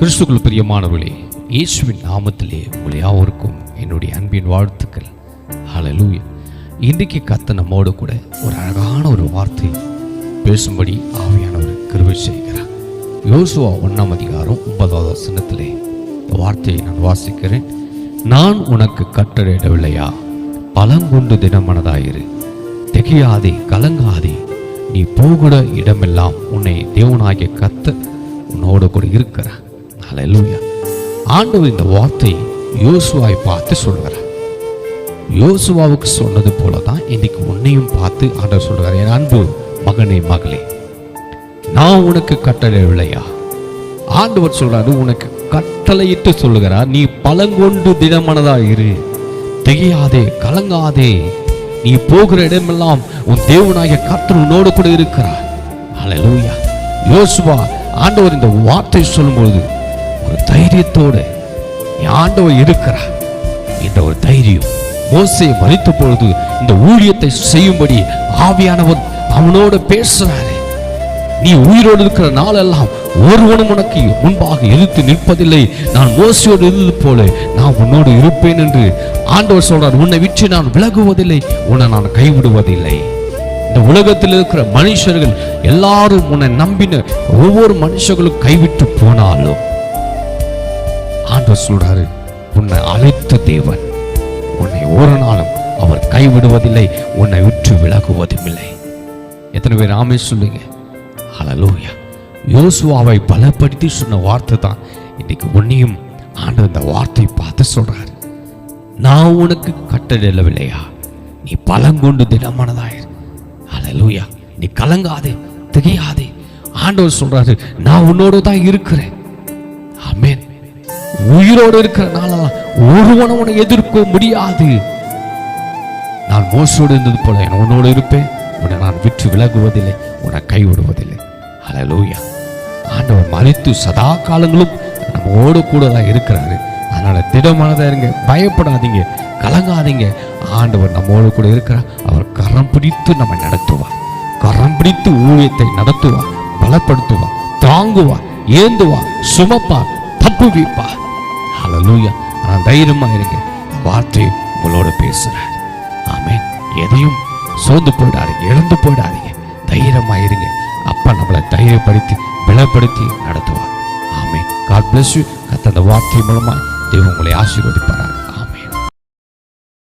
கிறிஸ்துக்குள் பிரியமானவர்களே, இயேசுவின் நாமத்திலே உங்கள் யாவருக்கும் என்னுடைய அன்பின் வாழ்த்துக்கள். ஹல்லேலூயா. இன்றைக்கு கர்த்தர் நம்மோடு கூட ஒரு அழகான ஒரு வார்த்தை பேசும்படி ஆவியானவர் கிருபை செய்கிறார். யோசுவா 1ஆம் அதிகாரம் 9வது வசனத்திலே இந்த வார்த்தையை நான் வாசிக்கிறேன். நான் உனக்கு கட்டளையிடவில்லையா? பலங்கொண்டு திடமனதாயிரு, திகையாதே, கலங்காதே, நீ போகிற இடமெல்லாம் உன்னை தேவனாகிய கர்த்தர் உன்னோடு கூட இருக்கிறார். ஹல்லேலூயா. ஆண்டவர் இந்த வார்த்தை யோசுவாவை பார்த்து சொல்கிறார். யோசுவாவுக்கு சொன்னது போல தான் இன்னைக்கு உன்னையும் பார்த்து ஆண்டவர் சொல்கிறார். என் அன்பு மகனே, மகளே, நான் உனக்கு கட்டளையிடவில்லையா? ஆண்டவர் சொல்றாரு, உனக்கு கட்டளையிட்டு சொல்லுகிறார், நீ பலங்கொண்டு திடமனதா இரு, திகையாதே, கலங்காதே, நீ போகிற இடமெல்லாம் உன் தேவனாகிய கர்த்தர் உன்னோடு கூட இருக்கிறார். ஹல்லேலூயா. யோசுவா ஆண்டவர் இந்த வார்த்தை சொல்லும்போது ஒரு தைரியத்தோடு ஆண்டவர் இருக்கிறார் என்ற ஒரு தைரியம். மோசேயை மரித்த பொழுது இந்த ஊழியத்தை செய்யும்படி ஆவியானவர் அவனோடு பேசுறாரு. நீ உயிரோடு இருக்கிற நாளெல்லாம் ஒருவனும் உனக்கு முன்பாக எதிர்த்து நிற்பதில்லை, நான் மோசையோடு இருந்தது போல நான் உன்னோடு இருப்பேன் என்று ஆண்டவர் சொல்றார். உன்னை விட்டு நான் விலகுவதில்லை, உன்னை நான் கைவிடுவதில்லை. இந்த உலகத்தில் இருக்கிற மனுஷர்கள் எல்லாரும் உன்னை நம்பின ஒவ்வொரு மனுஷர்களும் கைவிட்டு போனாலும் ஆண்டவர் சொல்றாரு, உன்னை அழைத்த தேவன் உன்னை ஒரு நாளும் அவர் கைவிடுவதில்லை, உன்னை விட்டு விலகுவதும் இல்லை. எத்தனை பேர் ஆமே சொல்லுங்க? ஹல்லேலூயா. யோசுவாவை பலப்படுத்தி சொன்ன வார்த்தை தான் இன்னைக்கு உன்னையும் ஆண்டவர் இந்த வார்த்தை பார்த்து சொல்றாரு. நான் உனக்கு கட்டளையிடவில்லையா? நீ பலங்கொண்டு திடமானதாயிரு. ஹல்லேலூயா. நீ கலங்காதே, திகையாதே. ஆண்டவர் சொல்றாரு, நான் உன்னோடு தான் இருக்கிறேன். ஆமென். உயிரோடு இருக்கிறனால ஒருவனும் உன்னை எதிர்க்க முடியாது. நான் மோசோடு இருந்தது போல உன்னோடு இருப்பேன், உன்னை நான் விட்டு விலகுவதில்லை, உன்னை கைவிடுவதில்லை. ஹல்லேலூயா. ஆண்டவர் மரித்து சதா காலங்களும் நம்மோடு கூட தான் இருக்கிறாரு. அதனால திடமானதா இருங்க, பயப்படாதீங்க, கலங்காதீங்க. ஆண்டவர் நம்மோடு கூட இருக்கிறார். அவர் கரம் பிடித்து நம்மை நடத்துவார், கரம் பிடித்து ஊழியத்தை நடத்துவார், பலப்படுத்துவார், தாங்குவார், ஏந்துவார், சுமப்பார், தப்புவிப்பார். ஹல்லேலூயா. ஆனால் தைரியமா இருங்க, வார்த்தை உங்களோட பேசுறார். ஆமென். எதையும் சோர்ந்து போயிடாதீங்க, இழந்து போயிடாதீங்க, தைரியமா இருங்க. அப்பா நம்மளை தைரியப்படுத்தி பலப்படுத்தி நடத்துவார். ஆமென். God bless you. கர்த்தர் அந்த வார்த்தை மூலமா தேவன் உங்களை ஆசீர்வதிப்பார்.